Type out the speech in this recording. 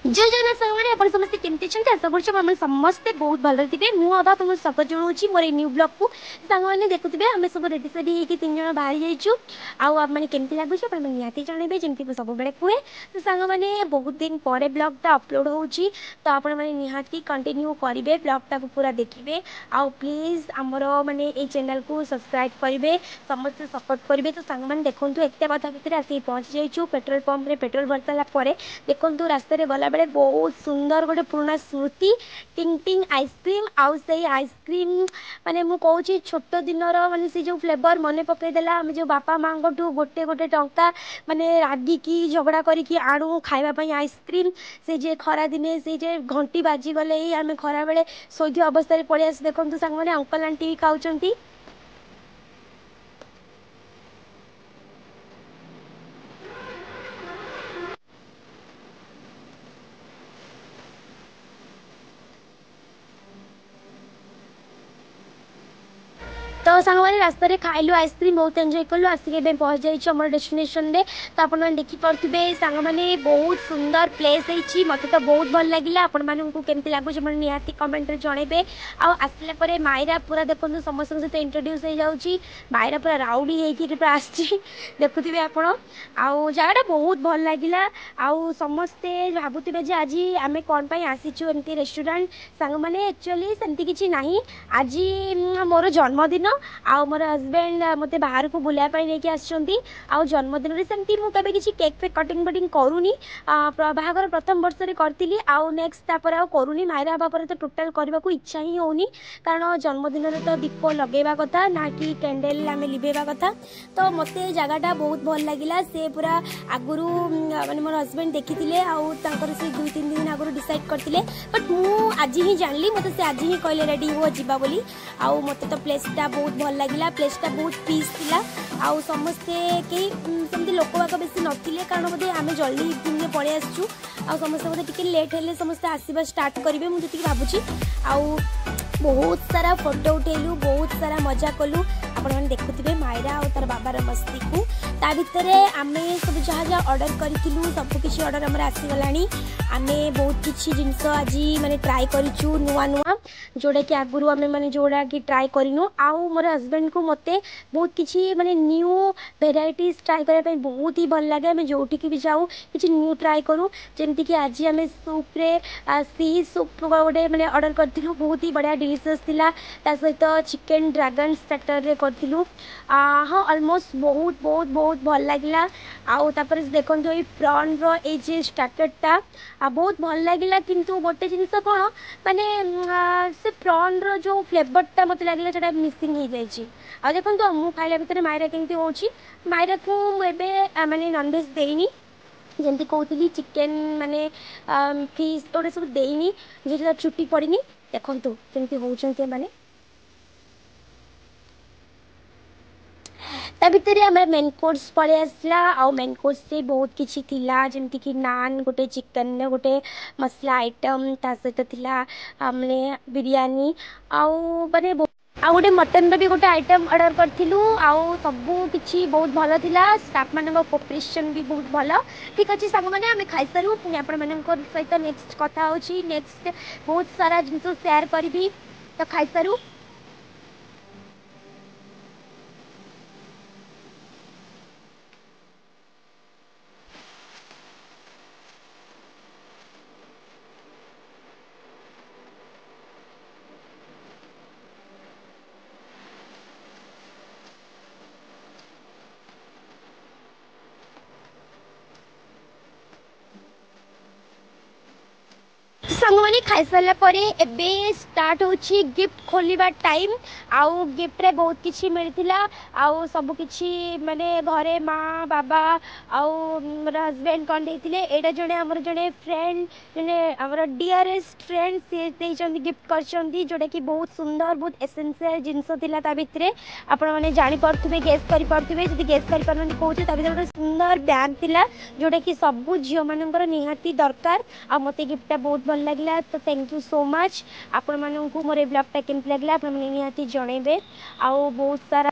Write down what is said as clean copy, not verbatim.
जय जगन्नाथ साथी आप समस्ते केमती अछंती आशा करछु हम समस्ते बहुत भलो थिबे मु अदा तुम स्वागत जणाउछि मोर ए न्यू ब्लॉग को सांग माने देखुथिबे हम सब रेडी सेडी हेकि तीन जण बाहर जाइछु आ आप माने केमती लागुछि अपन नियाती जणेबे जेमती सब बेले कुए तो सांग माने बहुत दिन परे ब्लॉग ता अपलोड होउछि तो आपण माने निहाती कंटिन्यू करिवे ब्लॉग ता को पूरा देखिबे आ प्लीज हमर माने ए चैनल को सब्सक्राइब करिवे समस्त सपोर्ट करिवे तो सांग माने देखंतु एकते बाधा भितर आसी पहुंच जाइछु पेट्रोल पंप रे पेट्रोल भरतला परे देखंतु रास्ता रे गला बेले बहुत सुंदर गोटे पुराना स्मृति टिंग टिंग आइसक्रीम आउ से आइसक्रीम माने मु कहूची छोट दिनर माने से जो फ्लेवर मने पकई देला हम जो बापा मां गोटू गोटे गोटे टंका माने रागी की झगड़ा करिकी आणु खाइबा पई आइसक्रीम से जे खरा दिने से जे घंटी बाजी गले हम खरा बेले सोइथि अवस्था रे पड़ी आस देखंतु संग माने अंकल आंटी खाउचंती। तो सांग मैंने रास्ता रे खाइलु आइसक्रीम बहुत एंजॉय कलु आसिक पहुंच जाइए आम डेस्टिनेशन रे तो आप देखिपे सांग मैंने बहुत सुंदर प्लेस है मत तो बहुत भल लगे आपण मानू केमती लगुच निहाती कमेंट जनइबे आसला परे मायरा पूरा देखो समस्त सहित इंट्रोड्यूस हो जाऊँगी मायरा पूरा राउडी होकर आसी देखुवे आप जगह बहुत भल लगे आउ समस्ते भावुवे आज आम कौन आसीचु एमती रेस्टोरेंट सांग मैंने एक्चुअली सेमती किसी ना आज मोर जन्मदिन आउ मोर हजबैंड मत बाहर को बुलाया नहीं आसुँच आउ जन्मदिन में सेमती मुझे किसी केक फेक कटिंग बटिंग करूनी बाहागर प्रथम वर्ष में करी आउ नेक्स्ट तापर आउ करूनी मायरा हवा पर तो टोटाल करने को इच्छा ही होनी कारण जन्मदिन में तो दीप लगेवा कथा ना कि कैंडल आम लिभेवा कथा तो मत जगहटा बहुत भल लगे से पूरा आगुरी माने मोर हजबैंड देखी आउ से 2-3 दिन आगुरी डिसाइड करते बट मु आज ही जानली मत से आज ही कहले रेडी हो जीवा बोली आउ मत तो प्लेसटा बहुत भल लगे प्लेसटा बहुत पीस थिला आउ समस्ते कई सेमती लोक बाक बेसी नथिले कारण बोधे आम जल्दी इवनिंग में पड़े आसचु आ समस्ते बोधे टिके लेट हेले समस्ते आसवा स्टार्ट करेंगे मुझे भावुची आउ बहुत सारा फोटो उठेलु बहुत सारा मजा कलु आपण देखुवे मायरा और तार बाबार मस्ती को ता भितर आम सब जहाँ जहाँ ऑर्डर करूँ सबकि ऑर्डर आम आसीगला आम बहुत किसी जिनस आज माने ट्राए करूँ नुआ नुआ जोड़ा कि आगुरी आम मैंने जोड़ा कि ट्राए करूँ आउ मोर हजबैंड को मत बहुत किसी माने न्यू भेराइटीज ट्राए करने बहुत ही भल लगे आम जो भी जाऊँ किसी न्यू ट्राए करूँ जमती कि आज आम सूप्रे सी सूप गोटे मैंने ऑर्डर करूँ बहुत ही बढ़िया डिलीशियस थिला सहित चिकेन ड्रैगन स्टार्टर रे करूँ हाँ ऑलमोस्ट बहुत बहुत बहुत भल लगे आउ तापर देखो ये प्रॉन रो ये स्टार्टरटा बहुत भल लगे किंतु गोटे जिनस कौन माने से प्रॉन रो जो फ्लेवरटा मत लगे से मिसिंग हो जाए आ देखो मु खाइला भितर मायरा केमती होची मायरा को एबे माने नॉनवेज देनी जमती कहती चिकेन माने फिश एगुड़ा सब देनी जो छुट्टी पड़नी देखु केमती होती माने ता भितर आम मेन कोर्स पड़े आसला आउ मेन कोर्स से बहुत किसी थिला जमती कि नान गोटे चिकेन गोटे मसला आइटम ता सहित थिला हमने बिरयानी आउ माने आ गोटे मटन भी गोटे आइटम ऑर्डर करूँ आउ सबू किसी बहुत भल था स्टाफ मान कोऑपरेशन भी बहुत भल ठीक अच्छे सांग मैंने आम खाई सारू पुणी आपण सहित नेक्स्ट कथा होची नेक्स्ट बहुत सारा जिन शेयर करी तो खाई सारू सांग मैंने खाई सारा एबे स्टार्ट होची गिफ्ट खोलिबा टाइम आउ गिफ्ट रे बहुत किसी मिलथिला आउ सब किसी माने घरे माँ बाबा आउ मोर हजबैंड कौन देथिले एटा जने हमर जने फ्रेंड जने हमर डियरेस्ट फ्रेंड से देइचंदी गिफ्ट करचंदी जोटा कि बहुत सुंदर बहुत एसेंशियल जिंस थिला ता भितरे आपण माने जानि परथुबे गेस करि परथुबे जदि गेस करि परनंदी कहूची ता भितर सुंदर बैग थिला जोटा कि सब झियो मानकर निहाती दरकार आ मते गिफ्टटा बहुत भल लगे तो थैंक यू सो मच आपण मानू मोर ब्लॉगटा केमती लगे आप निहाती जनइबे आउ बहुत सारा